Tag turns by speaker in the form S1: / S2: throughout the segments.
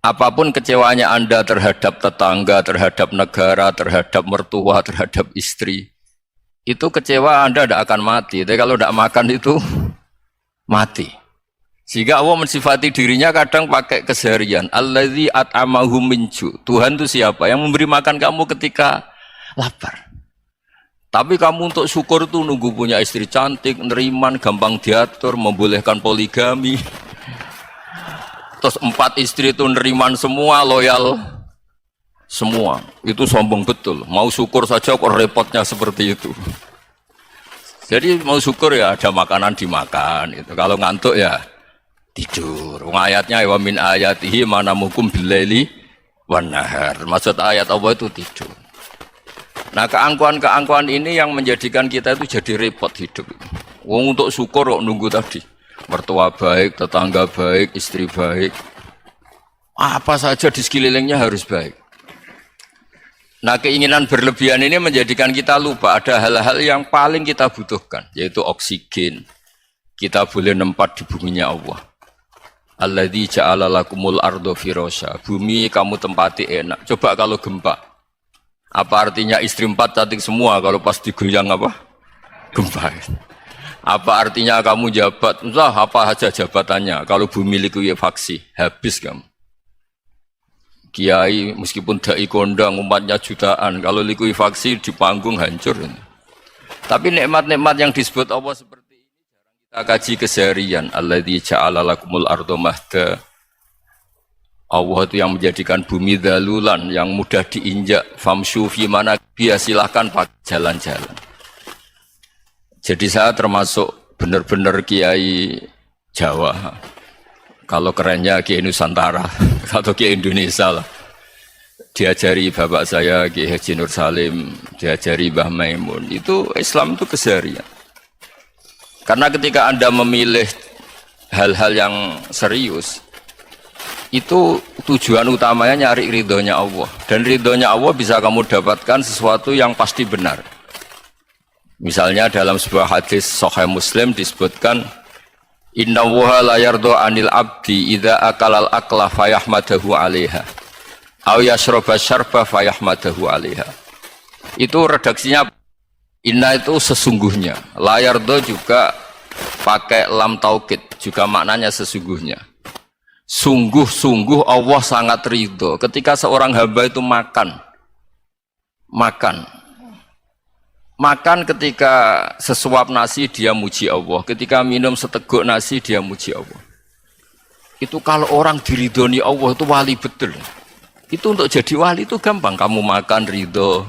S1: Apapun kecewanya Anda terhadap tetangga, terhadap negara, terhadap mertua, terhadap istri, itu kecewa Anda tidak akan mati. Tapi kalau tidak makan itu mati. Sehingga Allah mensifati dirinya kadang pakai keseharian. Allazi at'amahum min ju'. Tuhan itu siapa? Yang memberi makan kamu ketika lapar. Tapi kamu untuk syukur itu nunggu punya istri cantik, neriman, gampang diatur, membolehkan poligami. Terus 4 istri itu neriman semua, loyal semua. Itu sombong betul. Mau syukur saja kok repotnya seperti itu. Jadi mau syukur ya ada makanan dimakan. Itu. Kalau ngantuk ya tidur. Ayatnya wa min ayatihi manamukum billaili wan nahar. Maksud ayat Allah itu tidur. Nah keangkuhan-keangkuhan ini yang menjadikan kita itu jadi repot hidup. Wong untuk syukur kok nunggu tadi. Mertua baik, tetangga baik, istri baik. Apa saja di sekelilingnya harus baik. Nah keinginan berlebihan ini menjadikan kita lupa ada hal-hal yang paling kita butuhkan. Yaitu oksigen. Kita boleh nempat di buminya Allah. Alladzi ja'ala lakumul ardo firasya. Bumi kamu tempati enak. Coba kalau gempa. Apa artinya istri 4 cantik semua kalau pas digoyang apa? Gempa. Apa artinya kamu jabat? Entah apa saja jabatannya. Kalau bumi likuifaksi, habis kamu. Kiai meskipun dai kondang umatnya jutaan, kalau likuifaksi di panggung hancur. Tapi nikmat-nikmat yang disebut Allah seperti ini jarang kita kaji keseharian. Alladzi ja'ala lakumul ardo mahda. Allah itu yang menjadikan bumi dalulan yang mudah diinjak. Famshu fi mana biya silahkan pakai jalan-jalan. Jadi saya termasuk benar-benar kiai Jawa. Kalau kerennya kiai Nusantara atau kiai Indonesia lah. Diajari bapak saya Kiai Haji Nur Salim, diajari Mbah Maimun. Itu Islam itu keseharian. Karena ketika Anda memilih hal-hal yang serius, itu tujuan utamanya nyari ridhonya Allah. Dan ridhonya Allah bisa kamu dapatkan sesuatu yang pasti benar. Misalnya dalam sebuah hadis Sahih Muslim disebutkan Inna wuha la yardo anil abdi idha akalal akla fayahmadahu alaiha aw yashroba syarba fayahmadahu alaiha. Itu redaksinya inna itu sesungguhnya, la yardo juga pakai lam taukid, juga maknanya sesungguhnya. Sungguh-sungguh Allah sangat ridho ketika seorang hamba itu makan ketika sesuap nasi dia muji Allah, ketika minum seteguk nasi dia muji Allah. Itu kalau orang diridhoni Allah itu wali betul. Itu untuk jadi wali itu gampang. Kamu makan ridho,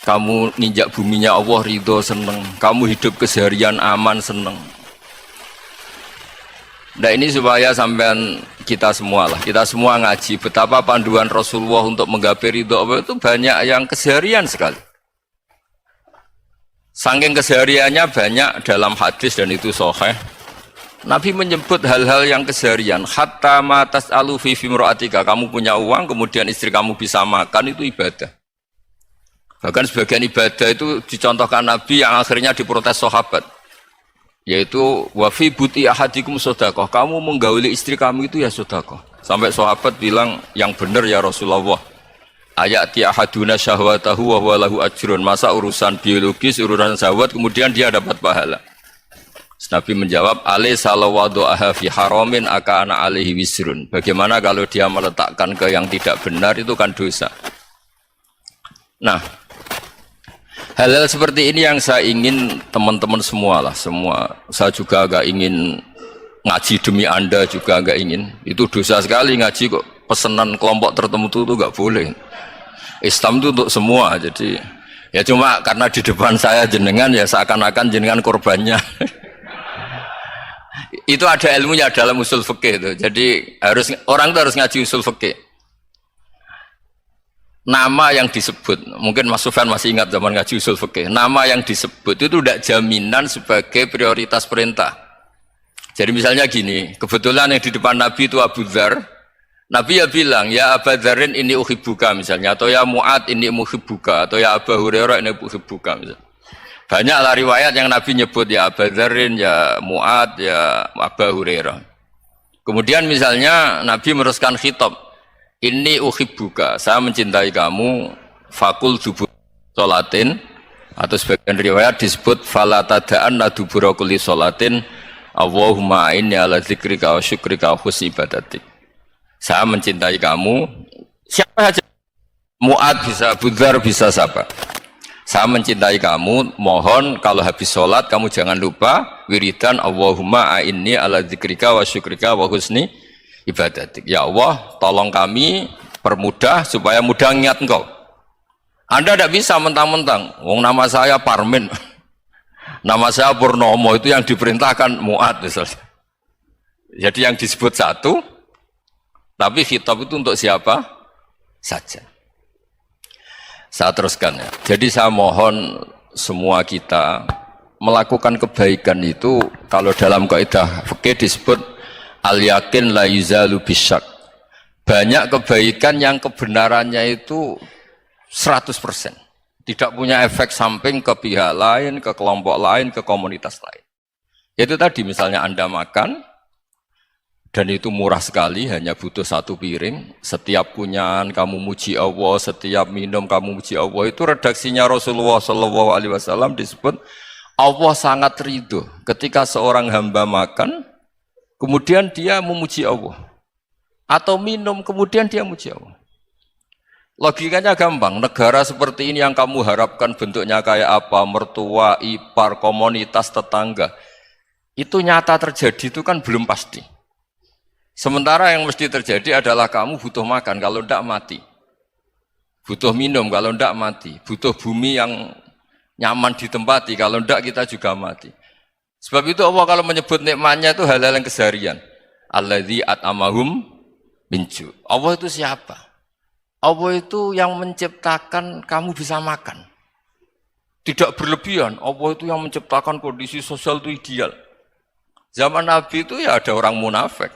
S1: kamu ninjak buminya Allah ridho seneng, kamu hidup keseharian aman seneng. Nah ini supaya sampean kita semua ngaji betapa panduan Rasulullah untuk menggapai ridho Allah itu banyak yang keseharian sekali. Saking kesehariannya banyak dalam hadis dan itu sahih. Nabi menyebut hal-hal yang keseharian. Hatta ma tas'alu fi fimra'atika. Kamu punya uang, kemudian istri kamu bisa makan, itu ibadah. Bahkan sebagian ibadah itu dicontohkan Nabi yang akhirnya diprotes sahabat. Yaitu wa fi buti ahadikum sedekah. Kamu menggauli istri kamu itu ya sedekah. Sampai sahabat bilang yang benar ya Rasulullah. Ayati ahaduna syahwatahu wa huwa lahu ajrun. Masa urusan biologis, urusan syahwat kemudian dia dapat pahala. Nabi menjawab, alaysa law wada'aha fi haramin akana alaihi wisrun. Bagaimana kalau dia meletakkan ke yang tidak benar, itu kan dosa. Nah, hal-hal seperti ini yang saya ingin teman-teman semua lah, semua. Saya juga agak ingin ngaji demi Anda juga agak ingin. Itu dosa sekali ngaji kok pesanan kelompok tertentu itu enggak boleh. Islam itu untuk semua, jadi ya cuma karena di depan saya jenengan ya seakan-akan jenengan korbannya. Itu ada ilmunya dalam usul fikih itu. Jadi orang itu harus ngaji usul fikih. Nama yang disebut, mungkin Mas Sufyan masih ingat zaman ngaji usul fikih. Nama yang disebut itu tidak jaminan sebagai prioritas perintah. Jadi misalnya gini, kebetulan yang di depan Nabi itu Abu Dzar. Nabi ya bilang, ya Abu Dzarin ini uhibbuka misalnya, atau ya Mu'ad ini muhibbuka, atau ya Abu Hurairah ini uhibbuka misalnya. Banyaklah riwayat yang Nabi nyebut ya Abu Dzarin, ya Mu'ad, ya Abu Hurairah. Kemudian misalnya Nabi meneruskan khitab, ini uhibbuka, saya mencintai kamu, fakul dubur sholatin, atau sebagian riwayat disebut falatadaan dubura kulli sholatin, Allahumma inni ala dzikrika wa syukrika wa husni ibadatik. Saya mencintai kamu, siapa saja, Mu'ad bisa, Budhar bisa, siapa. Saya mencintai kamu, mohon kalau habis sholat kamu jangan lupa wiridan Allahumma a'inni ala dzikrika wa syukrika wa husni ibadatik. Ya Allah, tolong kami permudah supaya mudah ingat engkau. Anda tidak bisa mentang-mentang, wong nama saya Parmin, nama saya Purnomo, itu yang diperintahkan Mu'ad misalnya. Jadi yang disebut satu, tapi khitab itu untuk siapa saja. Saya teruskan ya. Jadi saya mohon semua kita melakukan kebaikan itu, kalau dalam kaidah fikih disebut al-yakin la yuzalu bisyak. Banyak kebaikan yang kebenarannya itu 100%. Tidak punya efek samping ke pihak lain, ke kelompok lain, ke komunitas lain. Itu tadi misalnya Anda makan, dan itu murah sekali, hanya butuh satu piring. Setiap kunyan kamu muji Allah, setiap minum kamu muji Allah. Itu redaksinya Rasulullah SAW disebut Allah sangat ridho ketika seorang hamba makan, kemudian dia memuji Allah, atau minum kemudian dia muji Allah. Logikanya gampang. Negara seperti ini yang kamu harapkan bentuknya kayak apa, mertua, ipar, komunitas, tetangga, itu nyata terjadi itu kan belum pasti. Sementara yang mesti terjadi adalah kamu butuh makan, kalau tidak mati. Butuh minum, kalau tidak mati. Butuh bumi yang nyaman ditempati, kalau tidak kita juga mati. Sebab itu Allah kalau menyebut nikmatnya itu hal-hal yang keseharian. Alladzi at'amahum min ju'. Allah itu siapa? Allah itu yang menciptakan kamu bisa makan. Tidak berlebihan. Allah itu yang menciptakan kondisi sosial itu ideal. Zaman Nabi itu ya ada orang munafik.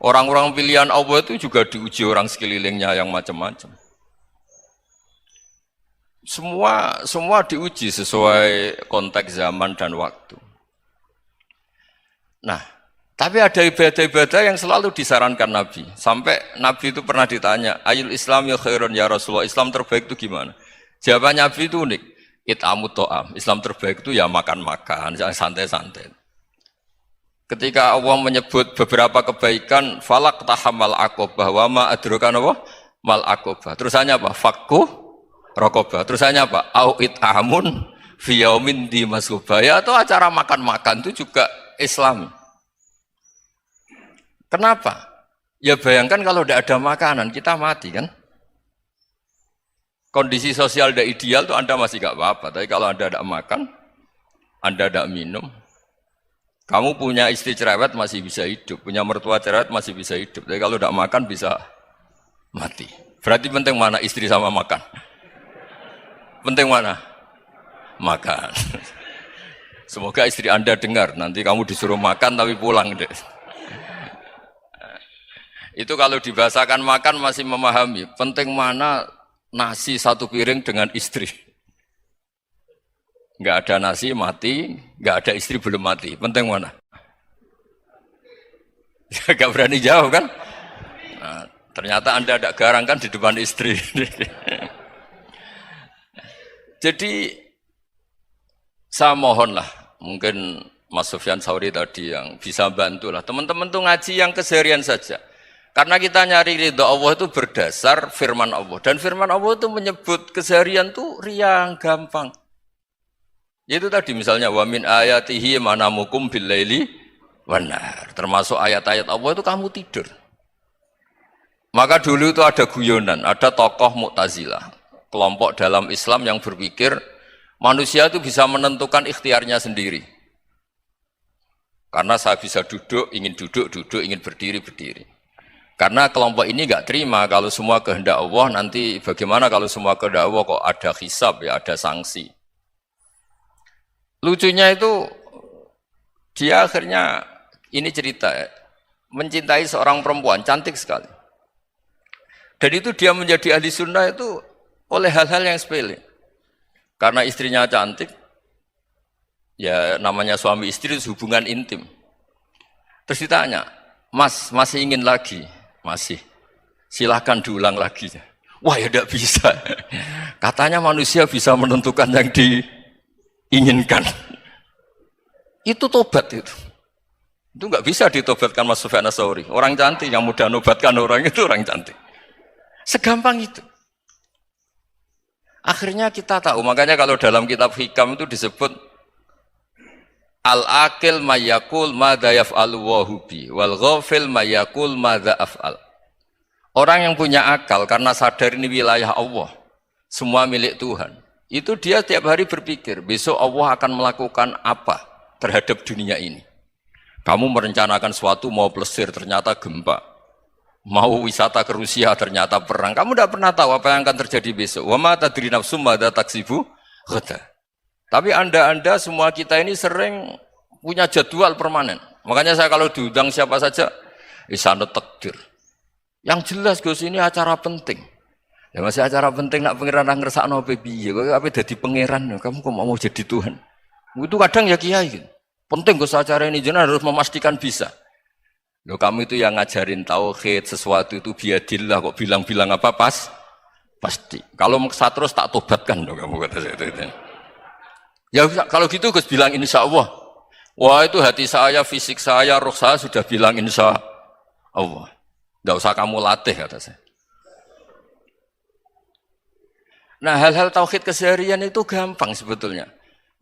S1: Orang-orang pilihan Allah itu juga diuji orang sekelilingnya yang macam-macam. Semua diuji sesuai konteks zaman dan waktu. Nah, tapi ada ibadah-ibadah yang selalu disarankan Nabi. Sampai Nabi itu pernah ditanya, Ayul Islam ya khairun ya Rasulullah, Islam terbaik itu gimana? Jawaban Nabi itu unik. It'amut to'am. Islam terbaik itu ya makan-makan, santai-santai. Ketika Allah menyebut beberapa kebaikan, falak tahamal aqobah wa ma adrokan apa? Mal aqobah. Terusannya apa? Fakku rokobah. Terusannya apa? Au it'amun fiyaumin di masubaya. Atau acara makan-makan itu juga Islam. Kenapa? Ya bayangkan kalau tidak ada makanan, kita mati kan? Kondisi sosial tidak ideal itu Anda masih gak apa-apa. Tapi kalau Anda tidak makan, Anda tidak minum, kamu punya istri cerewet masih bisa hidup, punya mertua cerewet masih bisa hidup. Tapi kalau tidak makan bisa mati. Berarti penting mana istri sama makan? Penting mana? Makan. Semoga istri Anda dengar, nanti kamu disuruh makan tapi pulang deh. Itu kalau dibahasakan makan masih memahami. Penting mana nasi satu piring dengan istri. Nggak ada nasi mati, nggak ada istri belum mati. Penting mana? Gak berani jawab kan? Nah, ternyata Anda ada garang kan di depan istri. Jadi saya mohonlah, mungkin Mas Sufyan Sauri tadi yang bisa bantulah. Teman-teman tuh ngaji yang keseharian saja. Karena kita nyari ridha Allah itu berdasar firman Allah. Dan firman Allah itu menyebut keseharian tuh riang, gampang. Itu tadi misalnya wa min ayatihi manamukum bil laili wan nahar. Termasuk ayat-ayat Allah itu kamu tidur. Maka dulu itu ada guyonan, ada tokoh Mu'tazilah, kelompok dalam Islam yang berpikir manusia itu bisa menentukan ikhtiarnya sendiri. Karena saya bisa duduk, ingin berdiri, berdiri. Karena kelompok ini enggak terima kalau semua kehendak Allah, nanti bagaimana kalau semua kehendak Allah kok ada hisab ya, ada sanksi. Lucunya itu dia akhirnya ini cerita mencintai seorang perempuan cantik sekali. Dan itu dia menjadi ahli sunnah itu oleh hal-hal yang sepele. Karena istrinya cantik, ya namanya suami istri itu hubungan intim. Terus ditanya, Mas, masih ingin lagi? Masih. Silahkan diulang lagi. Wah ya tidak bisa. Katanya manusia bisa menentukan yang diinginkan. Itu tobat itu. Itu nggak bisa ditobatkan Mas Sufyan Ats-Tsauri. Orang cantik yang mudah nobatkan orang itu orang cantik. Segampang itu. Akhirnya kita tahu, makanya kalau dalam kitab Hikam itu disebut al-akil mayakul madza yaf'alu wa hubi wal ghafil mayakul madza af'al. Orang yang punya akal karena sadar ini wilayah Allah, semua milik Tuhan. Itu dia tiap hari berpikir, besok Allah akan melakukan apa terhadap dunia ini. Kamu merencanakan suatu mau plesir ternyata gempa. Mau wisata ke Rusia ternyata perang. Kamu tidak pernah tahu apa yang akan terjadi besok. Wa ma tadri nafsum madza taksibu ghadan. Tapi anda semua kita ini sering punya jadwal permanen. Makanya saya kalau diundang siapa saja, isana takdir. Yang jelas Gus ini acara penting. Ya masih acara penting nak pangeran nang ngersakno piye? Kowe ape dadi pangeran, kamu kok mau jadi Tuhan. Itu kadang ya kiai. Penting Gus acara ini jenengan harus memastikan bisa. Loh kamu itu yang ngajarin tauhid, sesuatu itu biadillah kok bilang-bilang apa pasti. Kalau maksa terus tak tobatkan loh kamu kata saya itu. Ya kalau gitu Gus bilang insya Allah. Wah itu hati saya, fisik saya, roh saya sudah bilang insya Allah. Nggak usah kamu latih kata saya. Nah hal-hal tauhid keseharian itu gampang sebetulnya.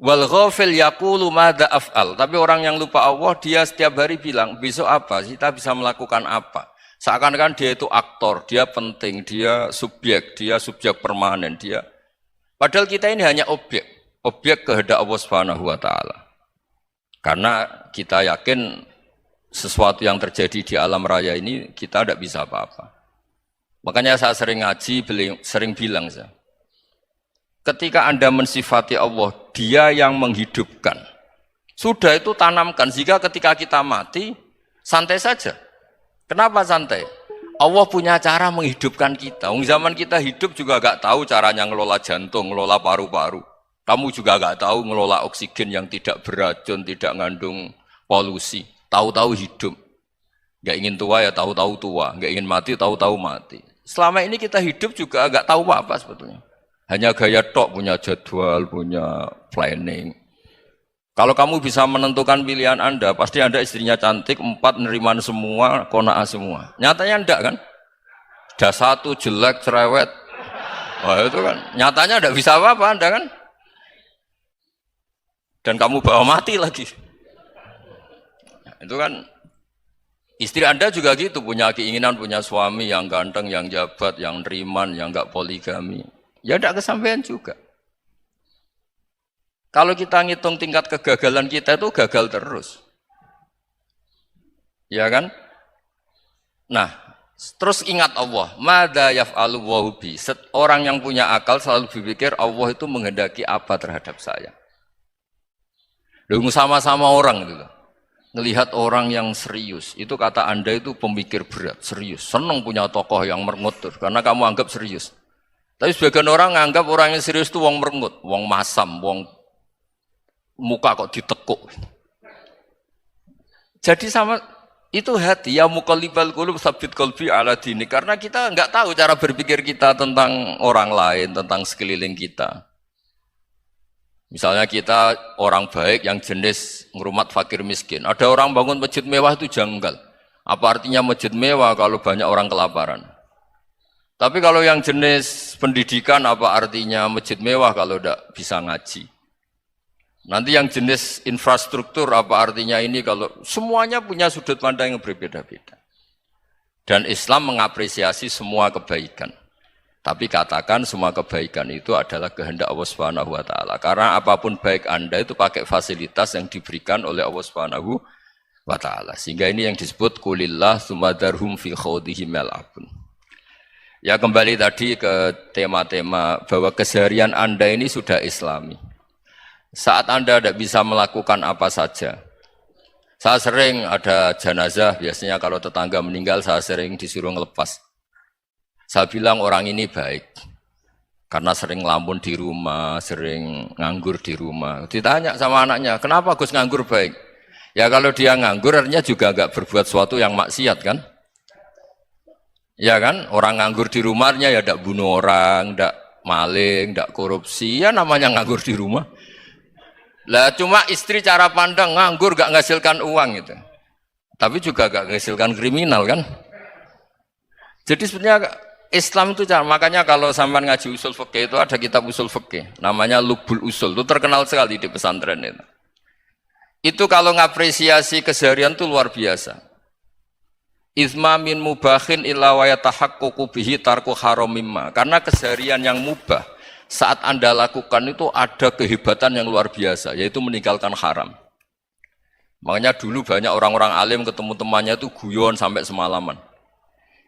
S1: Wal ghafil yaqulu madza af'al. Tapi orang yang lupa Allah dia setiap hari bilang besok apa? Kita bisa melakukan apa? Seakan-akan dia itu aktor, dia penting, dia subjek permanen dia. Padahal kita ini hanya objek kehendak Allah Subhanahu wa taala. Karena kita yakin sesuatu yang terjadi di alam raya ini kita tidak bisa apa-apa. Makanya saya sering ngaji, sering bilang saya. Ketika Anda mensifati Allah, dia yang menghidupkan. Sudah itu tanamkan, jika ketika kita mati, santai saja. Kenapa santai? Allah punya cara menghidupkan kita. Zaman kita hidup juga gak tahu caranya ngelola jantung, ngelola paru-paru. Kamu juga gak tahu ngelola oksigen yang tidak beracun, tidak ngandung polusi. Tahu-tahu hidup. Gak ingin tua ya tahu-tahu tua, gak ingin mati tahu-tahu mati. Selama ini kita hidup juga gak tahu apa sebetulnya. Hanya gaya tok, punya jadwal, punya planning. Kalau kamu bisa menentukan pilihan Anda, pasti Anda istrinya cantik, 4 neriman semua, kona'ah semua. Nyatanya enggak kan? Ada 1 jelek, cerewet. Wah itu kan, nyatanya enggak bisa apa-apa Anda kan? Dan kamu bawa mati lagi. Nah, itu kan, istri Anda juga gitu, punya keinginan, punya suami yang ganteng, yang jabat, yang neriman, yang enggak poligami. Ya tidak kesampaian juga. Kalau kita ngitung tingkat kegagalan kita itu gagal terus. Ya kan? Nah, terus ingat Allah. Madza yaf'alu wa hubi. Orang yang punya akal selalu berpikir Allah itu menghendaki apa terhadap saya. Loh sama-sama orang gitu. Ngelihat orang yang serius. Itu kata Anda itu pemikir berat, serius. Senang punya tokoh yang merengut karena kamu anggap serius. Tapi sebagian orang menganggap orang yang serius itu wong merengut, wong masam, wong muka kok ditekuk. Jadi sama itu hati ya muqallibal qulub tsabbit qalbi ala dini, karena kita enggak tahu cara berpikir kita tentang orang lain, tentang sekeliling kita. Misalnya kita orang baik yang jenis ngrumat fakir miskin. Ada orang bangun masjid mewah itu janggal. Apa artinya masjid mewah kalau banyak orang kelaparan? Tapi kalau yang jenis pendidikan apa artinya masjid mewah kalau tidak bisa ngaji? Nanti yang jenis infrastruktur apa artinya ini kalau semuanya punya sudut pandang yang berbeda-beda. Dan Islam mengapresiasi semua kebaikan. Tapi katakan semua kebaikan itu adalah kehendak Allah Subhanahu wa taala. Karena apapun baik Anda itu pakai fasilitas yang diberikan oleh Allah Subhanahu wa taala. Sehingga ini yang disebut qulillah tsumma darhum fi khawdihim yal'abun. Ya kembali tadi ke tema-tema bahwa keseharian Anda ini sudah Islami. Saat Anda tidak bisa melakukan apa saja. Saya sering ada jenazah, biasanya kalau tetangga meninggal saya sering disuruh ngelepas. Saya bilang orang ini baik. Karena sering ngelamun di rumah, sering nganggur di rumah. Ditanya sama anaknya, kenapa Gus nganggur baik? Ya kalau dia nganggur artinya juga enggak berbuat sesuatu yang maksiat kan? Ya kan? Orang nganggur di rumahnya ya ndak bunuh orang, ndak maling, ndak korupsi, ya namanya nganggur di rumah. Lah cuma istri cara pandang nganggur gak menghasilkan uang itu. Tapi juga gak menghasilkan kriminal kan? Jadi sebenarnya Islam itu makanya kalau sampai ngaji usul fikih itu ada kitab usul fikih namanya Lubul Usul, itu terkenal sekali di pesantren itu. Itu kalau ngapresiasi keseharian itu luar biasa. Izma min mubahin illa wa yatahaqququ bihi tarku haramimma. Karena keseharian yang mubah saat Anda lakukan itu ada kehebatan yang luar biasa, yaitu meninggalkan haram. Makanya dulu banyak orang-orang alim ketemu temannya itu guyon sampai semalaman.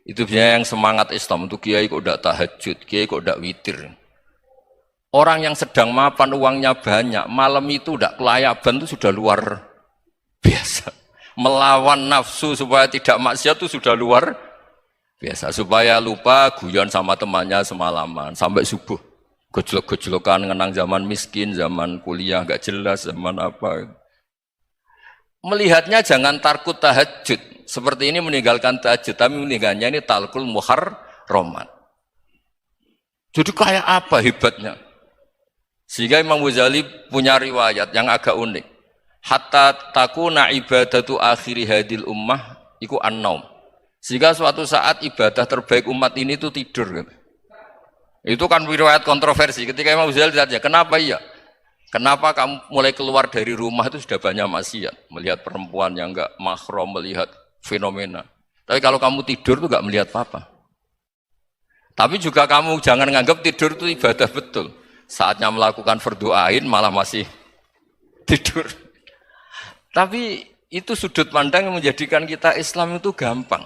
S1: Itu biasanya yang semangat Islam, untuk kiai kok udah tahajud, kiai kok udah witir. Orang yang sedang mapan uangnya banyak, malam itu udah kelayaban itu sudah luar biasa. Melawan nafsu supaya tidak maksiat itu sudah luar biasa. Supaya lupa guyon sama temannya semalaman sampai subuh. Gojlok-gojlokan ngenang zaman miskin, zaman kuliah gak jelas, zaman apa. Melihatnya jangan tarkut tahajud. Seperti ini meninggalkan tahajud, tapi meninggalnya ini talkul muharramat. Jadi kayak apa hebatnya? Sehingga Imam Ghazali punya riwayat yang agak unik. Hatta takuna ibadatu akhiri hadil ummah iku an-naum. Sehingga suatu saat ibadah terbaik umat ini itu tidur gitu. Itu kan riwayat kontroversi. Ketika Imam Ghazali ditanya, kenapa iya? Kenapa kamu mulai keluar dari rumah itu sudah banyak maksiat? Melihat perempuan yang enggak mahram, melihat fenomena. Tapi kalau kamu tidur itu enggak melihat apa-apa. Tapi juga kamu jangan nganggap tidur itu ibadah betul. Saatnya melakukan fardu ain malah masih tidur. Tapi itu sudut pandang yang menjadikan kita Islam itu gampang.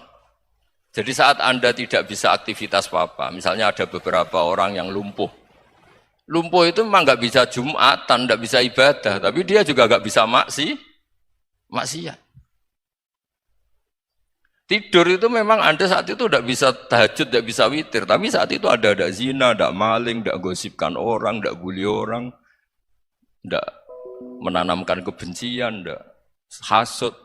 S1: Jadi saat Anda tidak bisa aktivitas apa-apa, misalnya ada beberapa orang yang lumpuh. Lumpuh itu memang nggak bisa Jumatan, nggak bisa ibadah, tapi dia juga nggak bisa maksiat. Tidur itu memang Anda saat itu tidak bisa tahajud, tidak bisa witir, tapi saat itu ada zina, ada maling, ada gosipkan orang, ada bully orang, ada menanamkan kebencian, ada hasud.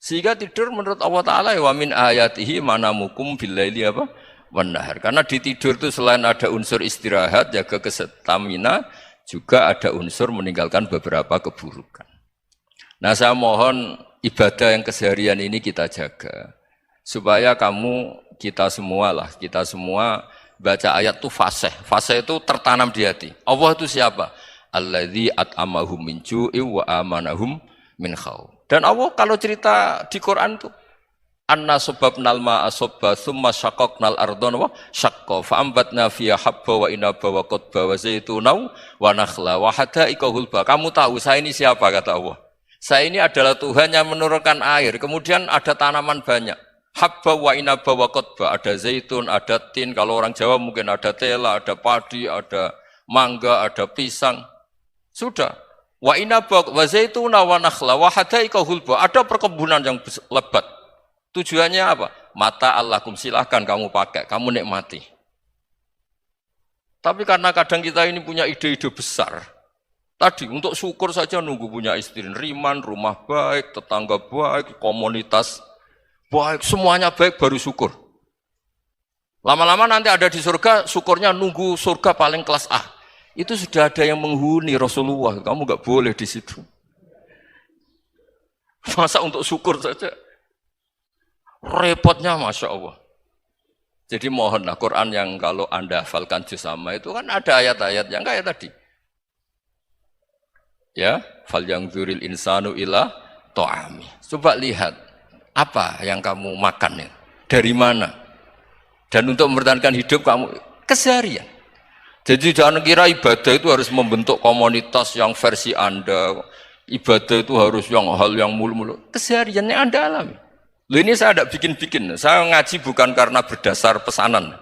S1: Sehingga tidur menurut Allah Ta'ala wa min ayatihi manamukum billaili apa? Wanahar. Karena di tidur itu selain ada unsur istirahat, jaga kestamina, juga ada unsur meninggalkan beberapa keburukan. Nah saya mohon ibadah yang keseharian ini kita jaga. Supaya kita semua baca ayat itu fasih. Fasih itu tertanam di hati. Allah itu siapa? Alladzi at'amahum min ju'i wa amanahum min khauf. Dan Allah kalau cerita di Quran itu anna sababnal ma'a sabba thumma syaqaqnal ardha wa syaqqa fa ambatna fiha habba wa inaba wa qadba wa zaituna wa nakhla wa hada'iqa hulba. Kamu tahu saya ini siapa kata Allah? Saya ini adalah Tuhan yang menurunkan air, kemudian ada tanaman banyak. Habba wa inaba wa qadba, ada zaitun, ada tin, kalau orang Jawa mungkin ada tela, ada padi, ada mangga, ada pisang. Sudah. Wa inaba wa zaituna wa nakhla wa hada'iqa hulba, ada perkebunan yang lebat. Tujuannya apa? Mata Allahkum, silahkan kamu pakai, kamu nikmati. Tapi karena kadang kita ini punya ide-ide besar. Tadi untuk syukur saja nunggu punya istri, riman, rumah baik, tetangga baik, komunitas baik, semuanya baik baru syukur. Lama-lama nanti ada di surga, syukurnya nunggu surga paling kelas A. Itu sudah ada yang menghuni Rasulullah, kamu nggak boleh di situ. Masa untuk syukur saja? Repotnya Masya Allah. Jadi mohonlah Quran yang kalau Anda hafalkan juz amma itu kan ada ayat-ayat yang kayak tadi. Ya, fal yang dzuril insanu ila ta'ami. Coba lihat apa yang kamu makan ya, dari mana. Dan untuk mempertahankan hidup kamu keseharian. Jadi jangan kira ibadah itu harus membentuk komunitas yang versi Anda. Ibadah itu harus hal yang mulu-mulu. Kesehariannya Anda alami. Loh ini saya tidak bikin-bikin, saya ngaji bukan karena berdasar pesanan.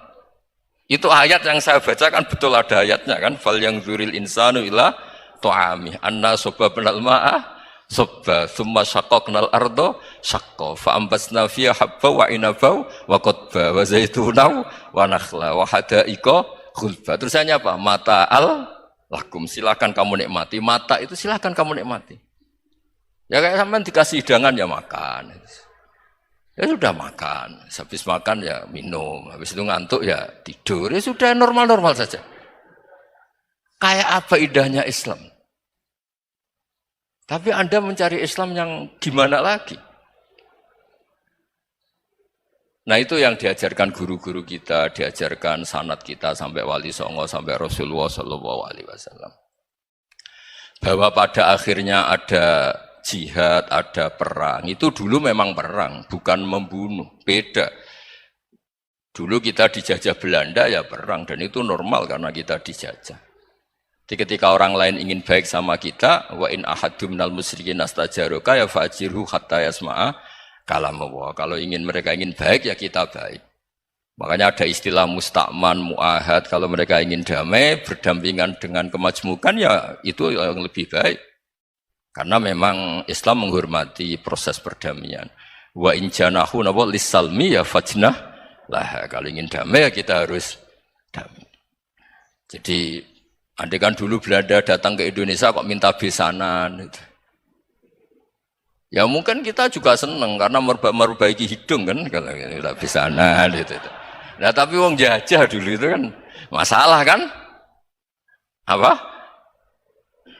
S1: Itu ayat yang saya baca kan betul ada ayatnya kan. Fal yang dzuril insanu ila ta'ami. Anna sababnal ma'a sabba thumma syaqaqnal arda syaqqa fa ambasna fiha habba wa inaba wa qadba wa zaituna wa nakhla wa hada'iqa khulba. Terusannya apa? Mata al lakum, silakan kamu nikmati. Mata itu silakan kamu nikmati. Ya kayak sampean dikasih hidangan ya makan. Ya sudah makan, habis makan ya minum, habis itu ngantuk ya tidur, ya sudah normal-normal saja. Kayak apa indahnya Islam? Tapi Anda mencari Islam yang gimana lagi? Nah itu yang diajarkan guru-guru kita, diajarkan sanad kita sampai Wali Songo, sampai Rasulullah SAW. Bahwa pada akhirnya ada jihad, ada perang. Itu dulu memang perang, bukan membunuh. Beda. Dulu kita dijajah Belanda ya perang, dan itu normal karena kita dijajah. Jadi ketika orang lain ingin baik sama kita, wa in ahadum minal musyrikin astajaroka ya fajirhu hatta yasma'a kalamullah. Kalau mereka ingin baik ya kita baik. Makanya ada istilah mustakman, mu'ahad. Kalau mereka ingin damai, berdampingan dengan kemajmukan ya itu yang lebih baik. Karena memang Islam menghormati proses perdamaian. Wa in janahu lisalmi ya fajnah lah. Kalau ingin damai ya kita harus damai. Jadi andai kan dulu Belanda datang ke Indonesia kok minta besanan. Ya mungkin kita juga seneng karena memperbaiki hidung kan kalau minta besanan gitu. Nah tapi wong jajah dulu itu kan masalah kan? Apa?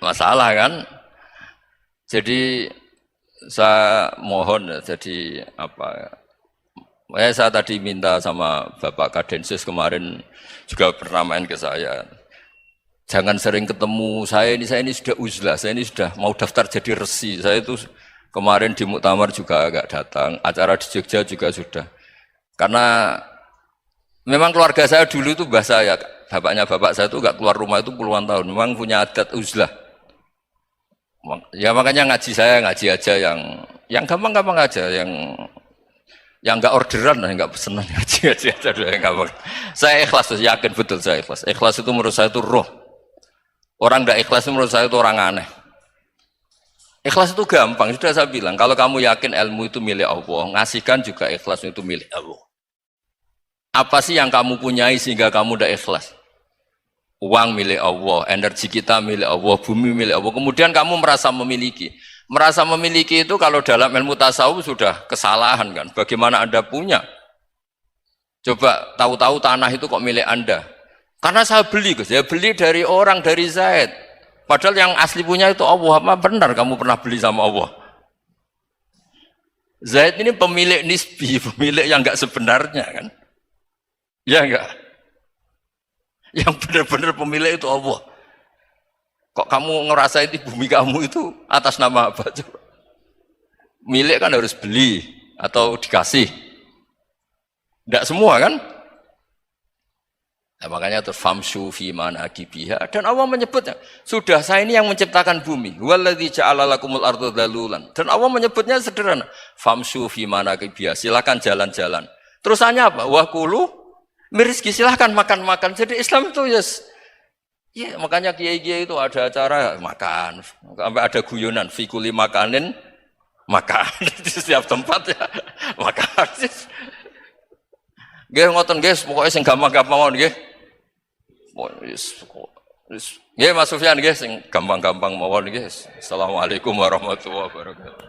S1: Masalah kan? Jadi saya mohon jadi apa? Saya tadi minta sama Bapak Kadensus kemarin juga pernah main ke saya. Jangan sering ketemu saya ini sudah uzlah, saya ini sudah mau daftar jadi resi. Saya itu kemarin di muktamar juga agak datang, acara di Jogja juga sudah. Karena memang keluarga saya dulu itu bahasa ya, bapaknya bapak saya itu enggak keluar rumah itu puluhan tahun. Memang punya adat uzlah. Ya makanya ngaji aja yang gampang-gampang aja, yang enggak orderan, enggak pesenan ngaji aja dulu yang gampang. Saya ikhlas, yakin betul saya ikhlas. Ikhlas itu menurut saya itu roh. Orang enggak ikhlas itu menurut saya itu orang aneh. Ikhlas itu gampang, sudah saya bilang. Kalau kamu yakin ilmu itu milik Allah, ngasihkan juga ikhlas itu milik Allah. Apa sih yang kamu punyai sehingga kamu udah ikhlas? Uang milik Allah, energi kita milik Allah, bumi milik Allah. Kemudian kamu merasa memiliki. Merasa memiliki itu kalau dalam ilmu tasawuf sudah kesalahan kan. Bagaimana Anda punya? Coba tahu-tahu tanah itu kok milik Anda. Karena saya beli, Gus. Ya beli dari orang, dari Zaid. Padahal yang asli punya itu Allah. Apa benar kamu pernah beli sama Allah? Zaid ini pemilik nisbi, pemilik yang enggak sebenarnya kan. Ya enggak? Yang benar-benar pemilik itu Allah. Kok kamu ngerasa itu bumi kamu itu atas nama apa? Coba. Milik kan harus beli atau dikasih. Tidak semua kan? Nah, makanya terus famshu fi manakibiha, dan Allah menyebutnya, sudah saya ini yang menciptakan bumi. Waladzi ja'ala lakumul arda dalulan. Dan Allah menyebutnya sederhana, famshu fi manakibiha, silakan jalan-jalan. Terusannya apa? Wa kulu mirizki, silahkan makan-makan. Jadi Islam itu ya makanya kiai-kiai itu ada acara makan, sampai ada guyonan fikuli makanin makan di setiap tempat ya makan. Nggih ngoten guys, pokoknya sing gampang-gampang mawon nggih. Nggih Mas Sufyan nggih sing gampang-gampang mawon nggih. Assalamualaikum warahmatullahi wabarakatuh.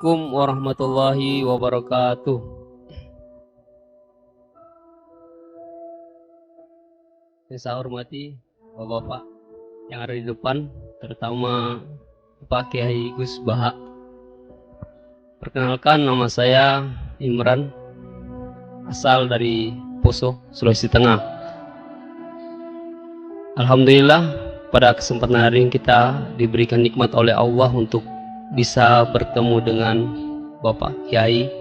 S2: Assalamualaikum warahmatullahi wabarakatuh. Saya hormati Bapak-bapak yang ada di depan, terutama Pak Kiai Gus Baha. Perkenalkan, nama saya Imran, asal dari Poso, Sulawesi Tengah. Alhamdulillah pada kesempatan hari ini kita diberikan nikmat oleh Allah untuk bisa bertemu dengan Bapak Kiai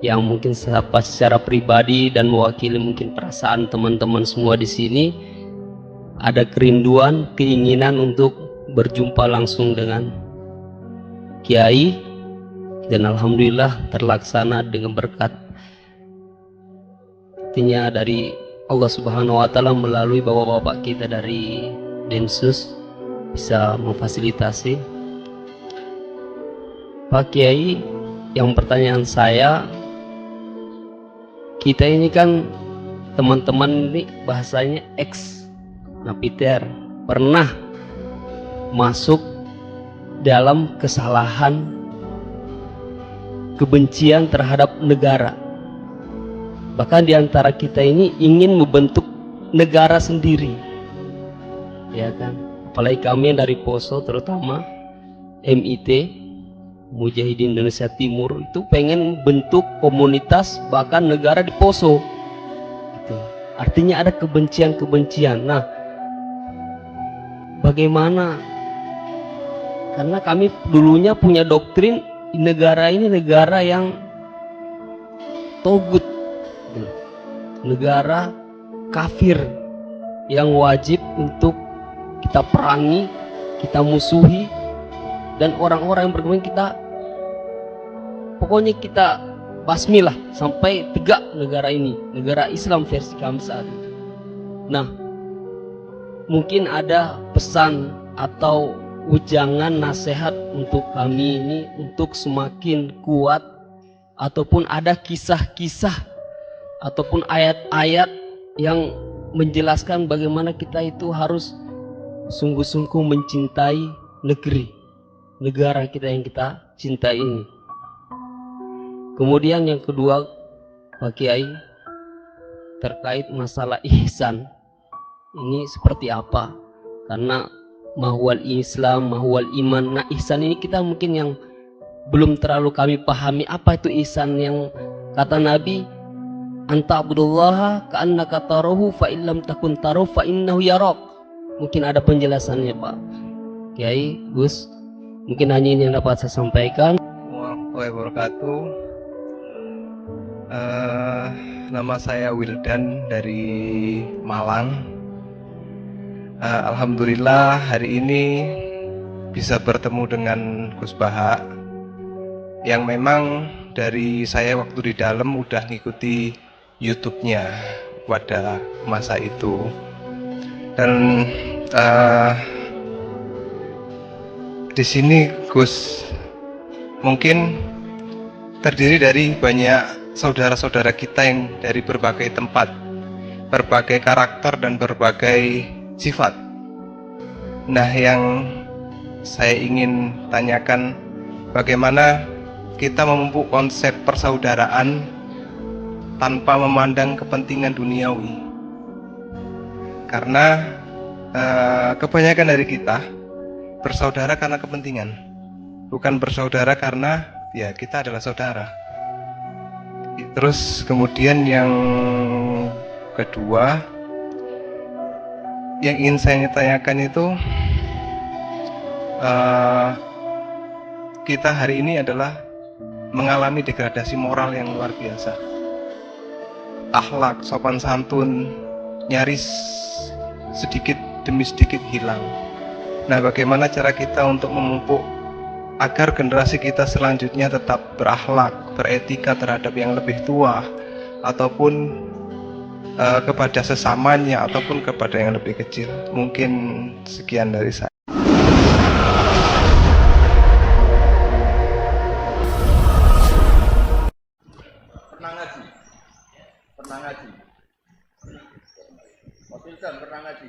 S2: yang mungkin secara pribadi dan mewakili mungkin perasaan teman-teman semua di sini. Ada kerinduan, keinginan untuk berjumpa langsung dengan Kiai, dan alhamdulillah terlaksana dengan berkat artinya dari Allah Subhanahu wa taala melalui bapak-bapak kita dari Densus bisa memfasilitasi. Pak Kiai, yang pertanyaan saya, kita ini kan teman-teman ini bahasanya ex napiter, pernah masuk dalam kesalahan kebencian terhadap negara. Bahkan diantara kita ini ingin membentuk negara sendiri, ya kan? Apalagi kami yang dari Poso, terutama MIT Mujahidin Indonesia Timur itu pengen bentuk komunitas bahkan negara di Poso. Gitu. Artinya ada kebencian-kebencian. Nah, bagaimana? Karena kami dulunya punya doktrin negara ini negara yang togut, negara kafir yang wajib untuk kita perangi, kita musuhi, dan orang-orang yang berkembang kita pokoknya kita basmi lah sampai tegak negara ini, negara Islam versi kami saat ini. Nah, mungkin ada pesan atau ujangan nasihat untuk kami ini untuk semakin kuat, ataupun ada kisah-kisah ataupun ayat-ayat yang menjelaskan bagaimana kita itu harus sungguh-sungguh mencintai negara kita yang kita cintai ini. Kemudian yang kedua Pak Kiai, terkait masalah ihsan ini seperti apa? Karena mahwal Islam, mahwal iman. Nah, ihsan ini kita mungkin yang belum terlalu kami pahami apa itu ihsan, yang kata Nabi anta'budullaha ka'annaka tarahu fa illam takun tarahu fa innahu yarak. Mungkin ada penjelasannya Pak Kiai, Gus. Mungkin hanya ini yang dapat saya sampaikan.
S3: Warahmatullahi wabarakatuh. Nama saya Wildan dari Malang. Alhamdulillah hari ini bisa bertemu dengan Gus Baha, yang memang dari saya waktu di dalam udah ngikuti YouTube-nya pada masa itu, dan di sini Gus mungkin terdiri dari banyak saudara-saudara kita yang dari berbagai tempat, berbagai karakter dan berbagai sifat. Nah, yang saya ingin tanyakan, bagaimana kita memupuk konsep persaudaraan tanpa memandang kepentingan duniawi. Karena kebanyakan dari kita bersaudara karena kepentingan, bukan bersaudara karena ya kita adalah saudara. Terus kemudian yang kedua yang ingin saya tanyakan itu, kita hari ini adalah mengalami degradasi moral yang luar biasa. Akhlak, sopan santun nyaris sedikit demi sedikit hilang. Nah, bagaimana cara kita untuk memupuk agar generasi kita selanjutnya tetap berakhlak, beretika terhadap yang lebih tua, ataupun kepada sesamanya, ataupun kepada yang lebih kecil. Mungkin sekian dari saya.
S1: Pernah ngaji. Motilkan pernah ngaji.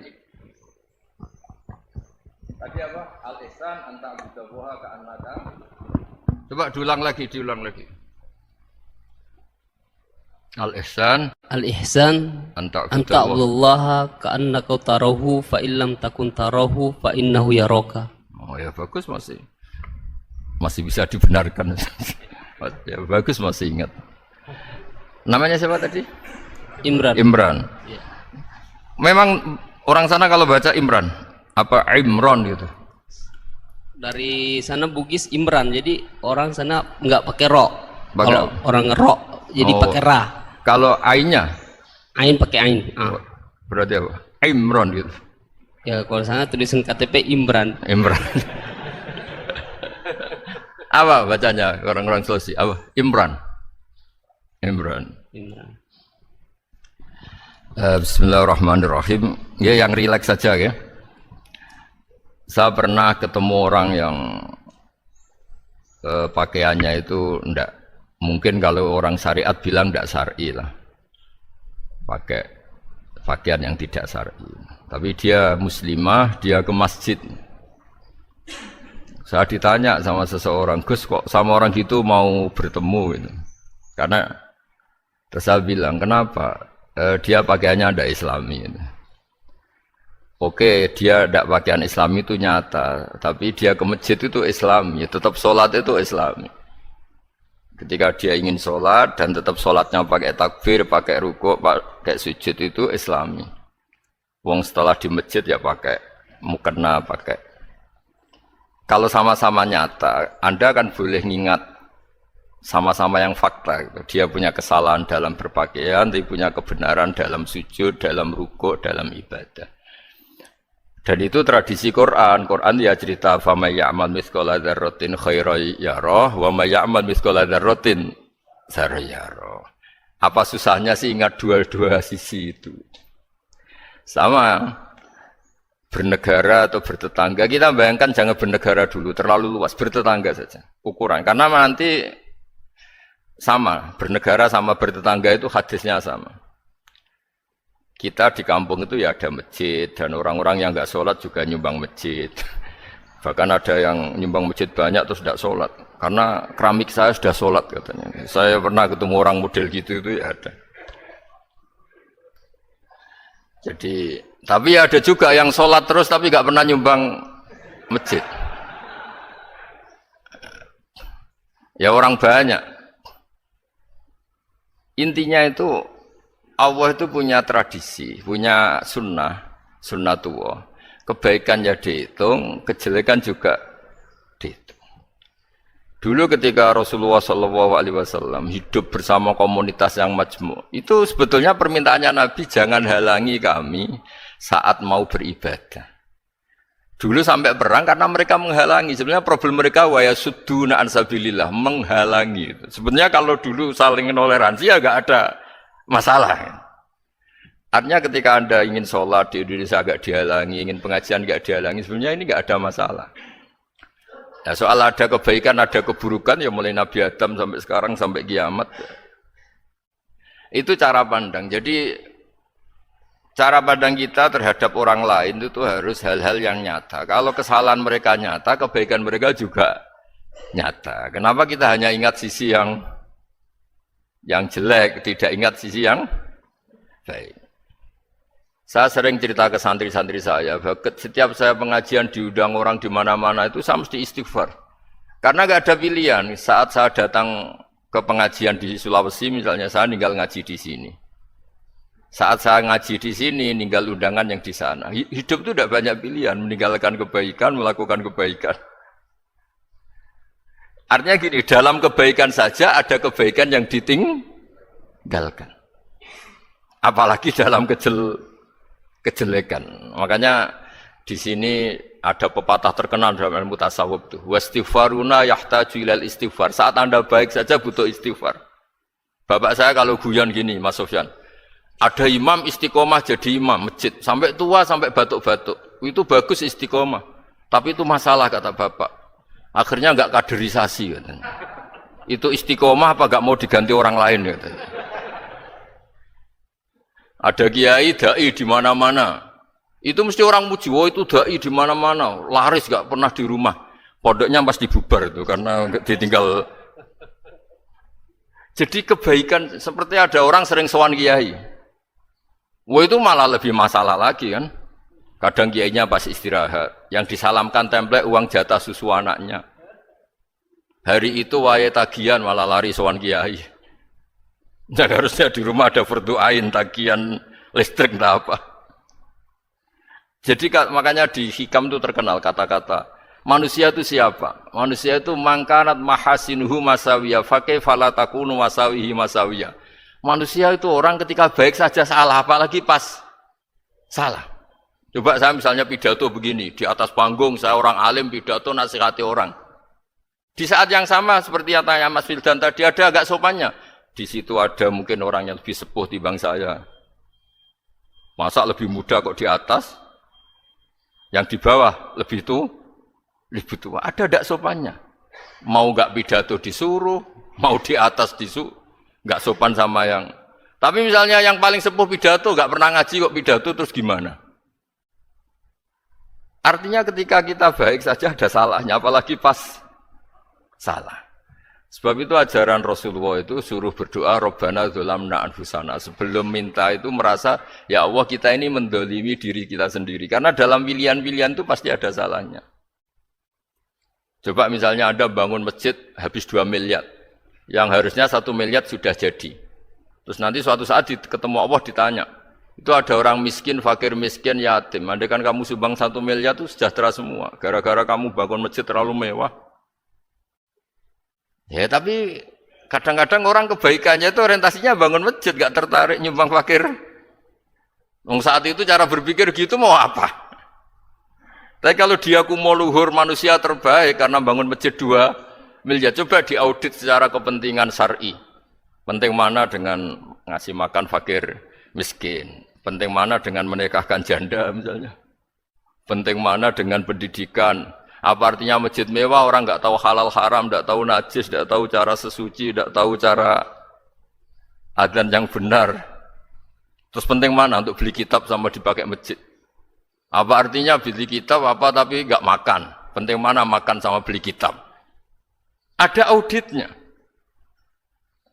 S1: Tadi apa? Al-ihsan anta abdullaha ka'annaka. Coba diulang lagi. Al-ihsan anta abdullaha
S2: ka'annaka tarahu fa illam takun tarahu fa innahu yaraka.
S1: Oh ya, bagus, masih bisa dibenarkan. Ya, bagus, masih ingat. Namanya siapa tadi? Imran.
S2: Ya.
S1: Memang orang sana kalau baca Imran apa Imron gitu.
S2: Dari sana Bugis Imran, jadi orang sana nggak pakai ro.
S1: Pakai-
S2: Kalau orang ngerok jadi
S1: Oh.
S2: pakai ra.
S1: Kalau ainnya
S2: Ain pakai ain.
S1: berarti apa? Imron gitu.
S2: Ya kalau sana tulisan KTP Imran.
S1: Imran. Apa bacanya orang-orang Sulawesi? Apa? Imran. Imran.
S2: Imran.
S1: Bismillahirrahmanirrahim. Ya yang rileks saja ya. Saya pernah ketemu orang yang pakaiannya itu ndak mungkin kalau orang syariat bilang ndak syar'i lah. Pakai pakaian yang tidak syar'i. Tapi dia muslimah, dia ke masjid. Saya ditanya sama seseorang, Gus kok sama orang gitu mau bertemu gitu. Karena terus saya bilang, kenapa? Dia pakaiannya ada Islami. Gitu. Oke, dia tidak pakaian Islami itu nyata, tapi dia ke masjid itu Islami, tetap sholat itu Islami. Ketika dia ingin sholat dan tetap sholatnya pakai takbir, pakai rukuk, pakai sujud itu Islami. Wong setelah di masjid ya pakai mukena, pakai. Kalau sama-sama nyata, Anda kan boleh ngingat sama-sama yang fakta. Gitu. Dia punya kesalahan dalam berpakaian, tapi punya kebenaran dalam sujud, dalam rukuk, dalam ibadah. Dan itu tradisi Quran. Quran ya cerita famay ya'mal mithqala dzarratin khairan yarah wa may ya'mal mithqala dzarratin syarran yarah. Apa susahnya sih ingat dua-dua sisi itu? Sama bernegara atau bertetangga. Kita bayangkan jangan bernegara dulu, terlalu luas, bertetangga saja ukuran. Karena nanti sama, bernegara sama bertetangga itu hadisnya sama. Kita di kampung itu ya ada masjid dan orang-orang yang nggak sholat juga nyumbang masjid. Bahkan ada yang nyumbang masjid banyak terus tidak sholat. Karena keramik saya sudah sholat katanya. Saya pernah ketemu orang model gitu itu ya ada. Jadi, tapi ada juga yang sholat terus tapi nggak pernah nyumbang masjid. Ya orang banyak. Intinya itu Allah itu punya tradisi, punya sunnah tua. Kebaikan ya dihitung, kejelekan juga dihitung. Dulu ketika Rasulullah SAW hidup bersama komunitas yang majmu', itu sebetulnya permintaannya Nabi jangan halangi kami saat mau beribadah. Dulu sampai perang karena mereka menghalangi. Sebenarnya problem mereka wa yasudduna an sabilillah, menghalangi. Sebenarnya kalau dulu saling toleransi ya enggak ada masalah. Artinya ketika Anda ingin sholat di Indonesia agak dihalangi, ingin pengajian enggak dihalangi, sebenarnya ini enggak ada masalah. Ya, soal ada kebaikan, ada keburukan ya mulai Nabi Adam sampai sekarang sampai kiamat. Itu cara pandang. Jadi cara pandang kita terhadap orang lain itu harus hal-hal yang nyata. Kalau kesalahan mereka nyata, kebaikan mereka juga nyata. Kenapa kita hanya ingat sisi yang jelek, tidak ingat sisi yang baik? Saya sering cerita ke santri-santri saya, bahwa setiap saya pengajian diundang orang di mana-mana itu saya mesti istighfar. Karena nggak ada pilihan. Saat saya datang ke pengajian di Sulawesi, misalnya saya tinggal ngaji di sini. Saat saya ngaji di sini, ninggal undangan yang di sana. Hidup itu tidak banyak pilihan, meninggalkan kebaikan, melakukan kebaikan. Artinya gini, dalam kebaikan saja ada kebaikan yang ditinggalkan. Apalagi dalam kejelekan. Makanya di sini ada pepatah terkenal dalam ilmu tasawuf itu. Wastighfaruna yahtaju ilal istighfar. Saat Anda baik saja butuh istighfar. Bapak saya kalau guyon gini, Mas Sofyan. Ada imam istiqomah jadi imam masjid sampai tua sampai batuk-batuk itu bagus istiqomah, tapi itu masalah kata bapak. Akhirnya nggak kaderisasi katanya. Itu istiqomah apa nggak mau diganti orang lain katanya. Ada kiai dai di mana-mana, itu mesti orang muji, oh itu dai di mana-mana, laris nggak pernah di rumah, pondoknya pasti bubar itu karena ditinggal. Jadi kebaikan seperti ada orang sering sowan kiai. Wah itu malah lebih masalah lagi kan. Kadang kiainya pas istirahat, yang disalamkan template uang jatah susu anaknya. Hari itu wae tagihan malah lari sowan kiai. Nah, harusnya di rumah ada berdoain tagihan listrik entah apa. Jadi makanya di hikam itu terkenal kata-kata manusia itu siapa? Manusia itu mangkanat mahasinuhu masawiyah fakih falatakunu masawihi masawiyah. Manusia itu orang ketika baik saja salah, apalagi pas salah. Coba saya misalnya pidato begini, di atas panggung saya orang alim pidato nasihati orang. Di saat yang sama seperti yang tanya Mas Wildan tadi, ada agak sopannya. Di situ ada mungkin orang yang lebih sepuh timbang saya. Masa lebih muda kok di atas? Yang di bawah lebih tua. Ada agak sopannya. Mau gak pidato disuruh, mau di atas disuruh, gak sopan sama yang. Tapi misalnya yang paling sepuh pidato, gak pernah ngaji kok pidato, terus gimana? Artinya ketika kita baik saja ada salahnya, apalagi pas salah. Sebab itu ajaran Rasulullah itu suruh berdoa Rabbana dzolamna anfusana. Sebelum minta itu merasa, ya Allah kita ini mendolimi diri kita sendiri. Karena dalam pilihan-pilihan itu pasti ada salahnya. Coba misalnya Anda bangun masjid habis 2 miliar. Yang harusnya 1 miliar sudah jadi. Terus nanti suatu saat ketemu Allah ditanya, itu ada orang miskin, fakir miskin, yatim. Andai kan kamu sumbang 1 miliar itu sejahtera semua. Gara-gara kamu bangun masjid terlalu mewah. Ya tapi kadang-kadang orang kebaikannya itu orientasinya bangun masjid, gak tertarik nyumbang fakir. Saat itu cara berpikir gitu mau apa? Tapi kalau dia kumuluhur manusia terbaik karena bangun masjid 2 miliar, coba diaudit secara kepentingan syar'i. Penting mana dengan ngasih makan fakir miskin, penting mana dengan menikahkan janda misalnya, penting mana dengan pendidikan. Apa artinya masjid mewah orang nggak tahu halal haram, nggak tahu najis, nggak tahu cara sesuci, nggak tahu cara adzan yang benar. Terus penting mana untuk beli kitab sama dipakai masjid? Apa artinya beli kitab apa tapi nggak makan? Penting mana makan sama beli kitab? Ada auditnya.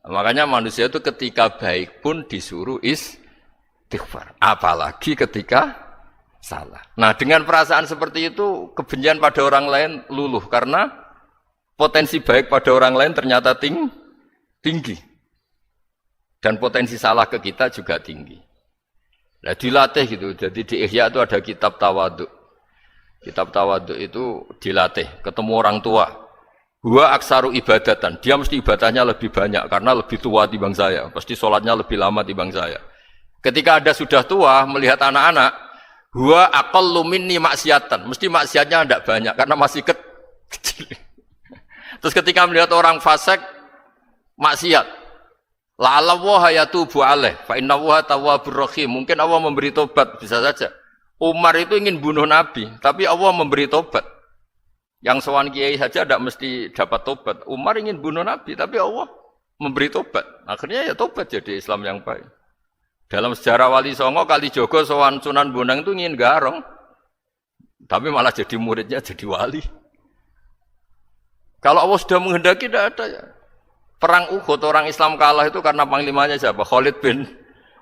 S1: Makanya manusia itu ketika baik pun disuruh istighfar, apalagi ketika salah. Nah dengan perasaan seperti itu kebencian pada orang lain luluh karena potensi baik pada orang lain ternyata tinggi dan potensi salah ke kita juga tinggi. Nah dilatih gitu. Jadi di Ihya itu ada kitab tawaduk. Kitab tawaduk itu dilatih ketemu orang tua. Huwa aksaru ibadatan, dia mesti ibadahnya lebih banyak karena lebih tua timbang saya, pasti sholatnya lebih lama timbang saya. Ketika Anda sudah tua melihat anak-anak, huwa aqallu minni maksiatan, mesti maksiatnya tidak banyak karena masih kecil. Terus ketika melihat orang fasik maksiat, la'alla wa yatubu alaih fa inna wa tawwabur rahim, mungkin Allah memberi tobat, bisa saja. Umar itu ingin bunuh Nabi, tapi Allah memberi tobat. Yang sowan kiai saja tidak mesti dapat tobat. Umar ingin bunuh Nabi, tapi Allah memberi tobat. Akhirnya ya tobat jadi Islam yang baik. Dalam sejarah Wali Songo, Kalijogo, sowan Sunan Bonang itu ingin garong. Tapi malah jadi muridnya, jadi wali. Kalau Allah sudah menghendaki, tidak ada ya. Perang Uhud, orang Islam kalah itu karena panglimanya siapa? Khalid bin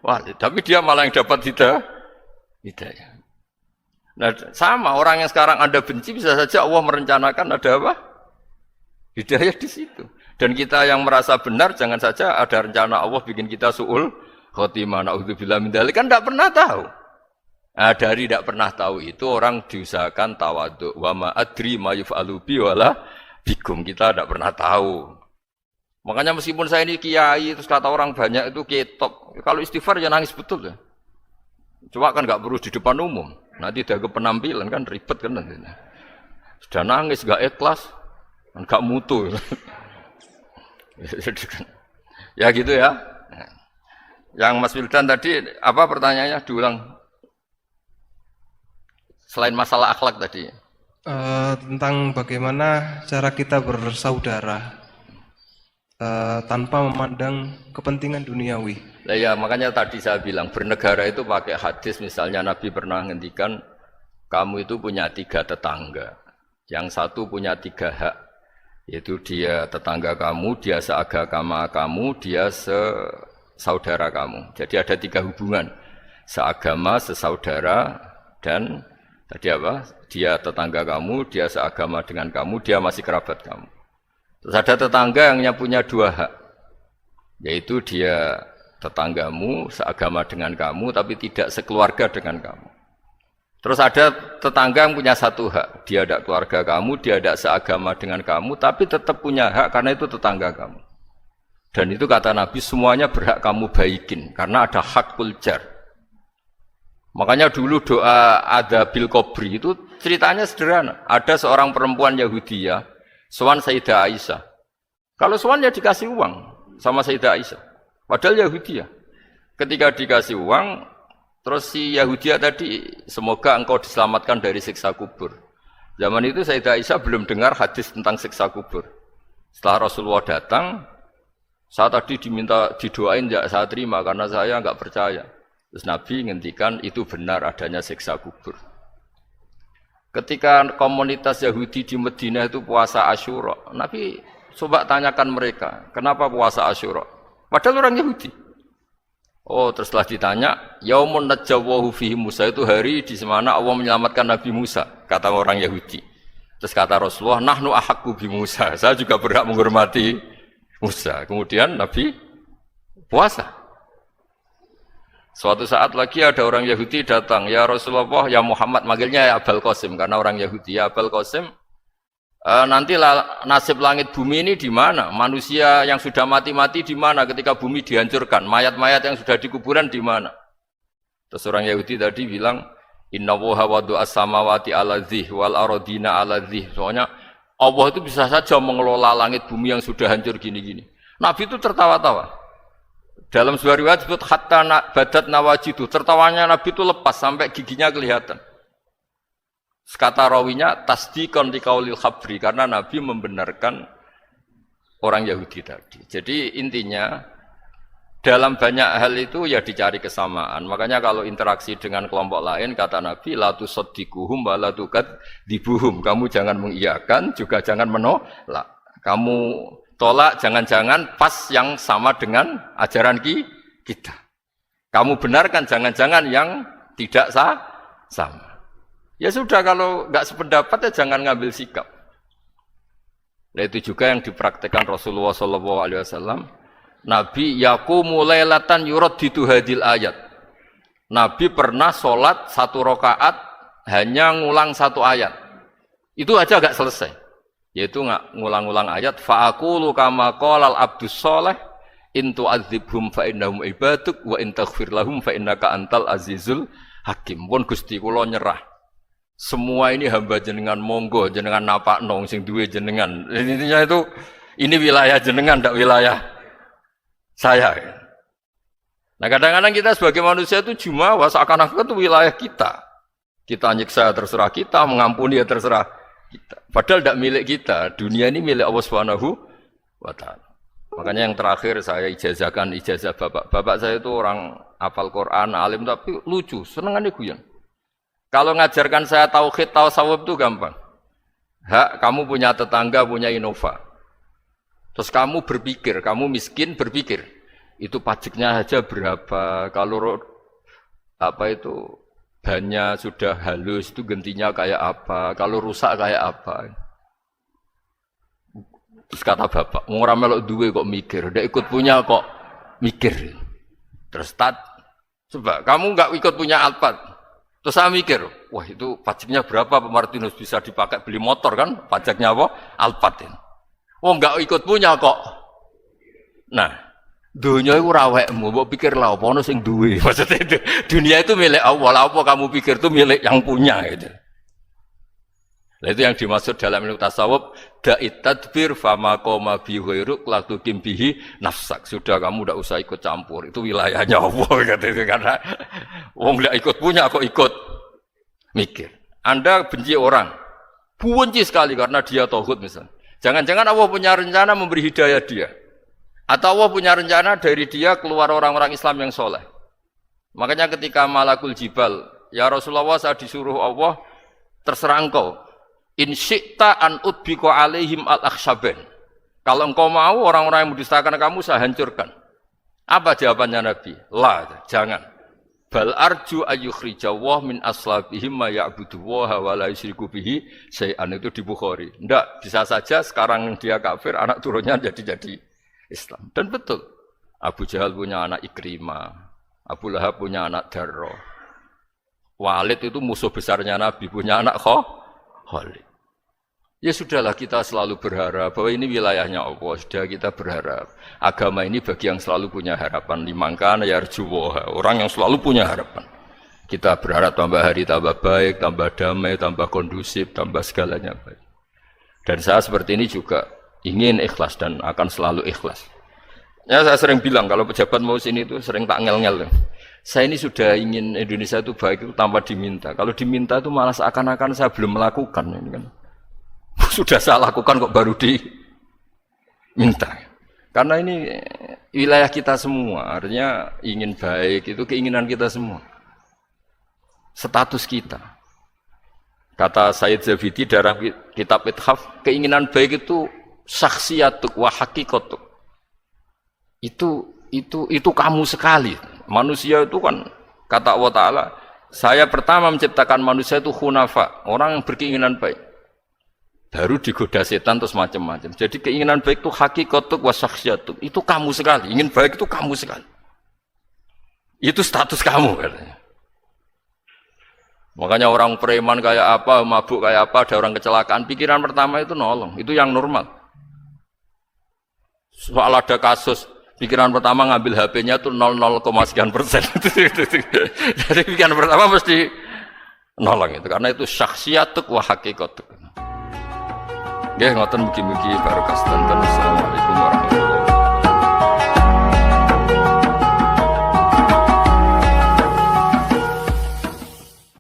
S1: Walid. Tapi dia malah yang dapat hidayah. Nah, sama orang yang sekarang Anda benci bisa saja Allah merencanakan ada apa? Hidayah di situ. Dan kita yang merasa benar jangan saja ada rencana Allah bikin kita su'ul khotimah, na'udzubillah min dzalik, kan tidak pernah tahu. Nah, dari tidak pernah tahu itu orang diusahakan tawadhu, wa ma adri ma yuf'alu bi wala bikum, kita tidak pernah tahu. Makanya meskipun saya ini kiai terus kata orang banyak itu ketok, kalau istighfar ya nangis betul ya. Cuma kan nggak perlu di depan umum. Nanti ada penampilan kan ribet kan nanti. Sudah nangis, gak ikhlas, gak mutu. Ya gitu ya. Yang Mas Wildan tadi apa pertanyaannya diulang? Selain masalah akhlak tadi.
S3: Tentang bagaimana cara kita bersaudara tanpa memandang kepentingan duniawi.
S1: Nah ya makanya tadi saya bilang bernegara itu pakai hadis, misalnya Nabi pernah ngendikan kamu itu punya 3 tetangga, yang satu punya 3 hak, yaitu dia tetangga kamu, dia seagama kamu, dia sesaudara kamu. Jadi ada 3 hubungan, seagama, sesaudara, dan tadi apa? Dia tetangga kamu, dia seagama dengan kamu, dia masih kerabat kamu. Terus ada tetangga yang punya 2 hak, yaitu dia tetanggamu, seagama dengan kamu, tapi tidak sekeluarga dengan kamu. Terus ada tetangga yang punya 1 hak, dia tidak keluarga kamu, dia tidak seagama dengan kamu, tapi tetap punya hak karena itu tetangga kamu. Dan itu kata Nabi, semuanya berhak kamu baikin, karena ada hakul jar. Makanya dulu doa ada bil kubri itu ceritanya sederhana. Ada seorang perempuan Yahudi ya, sowan Sayyidah Aisyah. Kalau sowan ya dikasih uang sama Sayyidah Aisyah. Padahal Yahudi ya. Ketika dikasih uang, terus si Yahudi tadi, semoga engkau diselamatkan dari siksa kubur. Zaman itu Sayyidah Aisyah belum dengar hadis tentang siksa kubur. Setelah Rasulullah datang, saya tadi diminta didoain, ya saya terima karena saya enggak percaya. Terus Nabi ngendikan itu benar adanya siksa kubur. Ketika komunitas Yahudi di Madinah itu puasa Asyura, Nabi coba tanyakan mereka, kenapa puasa Asyura? Padahal orang Yahudi. Oh, terus setelah ditanya, Yaumun najjawahu fihi Musa, itu hari di mana Allah menyelamatkan Nabi Musa, kata orang Yahudi. Terus kata Rasulullah, nahnu ahaqqu bi Musa, saya juga berhak menghormati Musa. Kemudian Nabi puasa. Suatu saat lagi ada orang Yahudi datang, ya Rasulullah, ya Muhammad, manggilnya ya Abul Qasim karena orang Yahudi. Ya Abul Qasim, nanti nasib langit bumi ini di mana? Manusia yang sudah mati-mati di mana ketika bumi dihancurkan? Mayat-mayat yang sudah di kuburan di mana? Terus orang Yahudi tadi bilang, Inna woha wadu as-samawati ala dzih wal arodina ala dzih. Soalnya Allah itu bisa saja mengelola langit bumi yang sudah hancur gini-gini. Nabi itu tertawa-tawa. Dalam sebuah riwayat disebut hatta badat nawajidu, tertawanya Nabi itu lepas sampai giginya kelihatan. Kata rawinya tasdikon liqaulil khabri, karena Nabi membenarkan orang Yahudi tadi. Jadi intinya dalam banyak hal itu ya dicari kesamaan. Makanya kalau interaksi dengan kelompok lain kata Nabi la tusaddiquhum wa la tukadzibuhum. Kamu jangan mengiyakan juga jangan menolak. Kamu tolak jangan-jangan pas yang sama dengan ajaran kita. Kamu benarkan jangan-jangan yang tidak sama. Ya sudah, kalau nggak sependapat ya jangan ngambil sikap. Nah, itu juga yang dipraktekkan Rasulullah SAW. Nabi yaqumu lailatan yuraddidu hadil ayat. Nabi pernah sholat 1 rakaat hanya ngulang 1 ayat. Itu aja nggak selesai. Yaitu ngulang-ulang ayat fa'aqulu kama qalal abdus sholeh in tu'adzibhum fa innahum ibaduk wa in taghfir lahum fa innaka antal azizul hakim. Pun Gusti kula nyerah. Semua ini hamba jenengan, monggo jenengan napakno sing duwe jenengan. Intinya itu ini wilayah jenengan, ndak wilayah saya. Nah, kadang-kadang kita sebagai manusia itu jumawa seakan-akan itu wilayah kita. Kita nyiksa terserah kita, mengampuni ya terserah kita. Padahal tidak milik kita. Dunia ini milik Allah Subhanahu wa taala. Makanya yang terakhir saya ijazahkan ijazah bapak. Bapak saya itu orang hafal Quran, alim tapi lucu, senengannya guyon. Kalau ngajarkan saya tauhid, tasawuf itu gampang. Hak kamu punya tetangga, punya Innova. Terus kamu berpikir, kamu miskin berpikir, itu pajaknya aja berapa? Kalau bannya sudah halus itu gantinya kayak apa? Kalau rusak kayak apa? Terus kata bapak, orang melok duwe kok mikir, dia ikut punya kok mikir. Terus coba kamu nggak ikut punya Alphard. Terus saya mikir, wah itu pajaknya berapa Pak Martinus, bisa dipakai beli motor kan? Pajaknya apa? Alphard ini. Oh nggak ikut punya kok. Nah, dunia itu rawekmu, mbok pikir lah apa ono sing duwe. Maksudnya itu, dunia itu milik Allah, apa kamu pikir itu milik yang punya gitu. Nah, itu yang dimaksud dalam ilmu tasawuf, da'it tadbir fama qoma bi ghairuk la tuqim bihi nafsak. Sudah kamu tidak usah ikut campur, itu wilayahnya Allah gitu. Karena wong ndak ikut punya kok ikut mikir. Anda benci orang, benci sekali karena dia tauhid misalnya. Jangan-jangan Allah punya rencana memberi hidayah dia. Atau Allah punya rencana dari dia keluar orang-orang Islam yang soleh. Makanya ketika Malakul Jibal, ya Rasulullah saya disuruh Allah, terserah engkau. In syi'ta an udbiko alaihim al-akhshaben. Kalau engkau mau orang-orang yang mendustakan kamu saya hancurkan. Apa jawabannya Nabi? La, jangan. Bal arju ayyukhrijawah min aslabihim ma ya'buduwaha wa la yusyriku bihi syai'an, itu di Bukhari. Enggak, bisa saja sekarang dia kafir, anak turunnya jadi Islam. Dan betul, Abu Jahal punya anak Ikrimah, Abu Lahab punya anak Darro, Walid itu musuh besarnya Nabi, punya anak Khalid. Ya sudahlah, kita selalu berharap bahwa ini wilayahnya Allah. Sudah kita berharap. Agama ini bagi yang selalu punya harapan. Limangkana yarjuwoha, orang yang selalu punya harapan. Kita berharap tambah hari tambah baik, tambah damai, tambah kondusif, tambah segalanya baik. Dan saya seperti ini juga ingin ikhlas dan akan selalu ikhlas. Ya saya sering bilang kalau pejabat mau sini itu sering tak ngel-ngel. Saya ini sudah ingin Indonesia itu baik itu tanpa diminta. Kalau diminta itu malah seakan-akan saya belum melakukan ini kan. Sudah saya lakukan kok baru diminta. Karena ini wilayah kita semua, artinya ingin baik itu keinginan kita semua. Status kita. Kata Said Zabidi dalam kitab Ithaf, keinginan baik itu syakhsiyatuk wa hakikatuk. Itu kamu sekali. Manusia itu kan kata Allah Ta'ala, saya pertama menciptakan manusia itu khunafa, orang yang berkeinginan baik. Baru digoda setan terus macam-macam. Jadi keinginan baik itu hakikatuk wa syakhsiyatuk. Itu kamu sekali. Ingin baik itu kamu sekali. Itu status kamu katanya. Makanya orang preman kayak apa, mabuk kayak apa, ada orang kecelakaan, pikiran pertama itu nolong. Itu yang normal. Soal ada kasus, pikiran pertama ngambil HP-nya itu 0,sekian%. Jadi pikiran pertama mesti nolong itu. Karena itu syakhsiyatuk wa hakikatuk. Nggih ngoten mugi-mugi barokah sedanten. Assalamualaikum warahmatullahi wabarakatuh.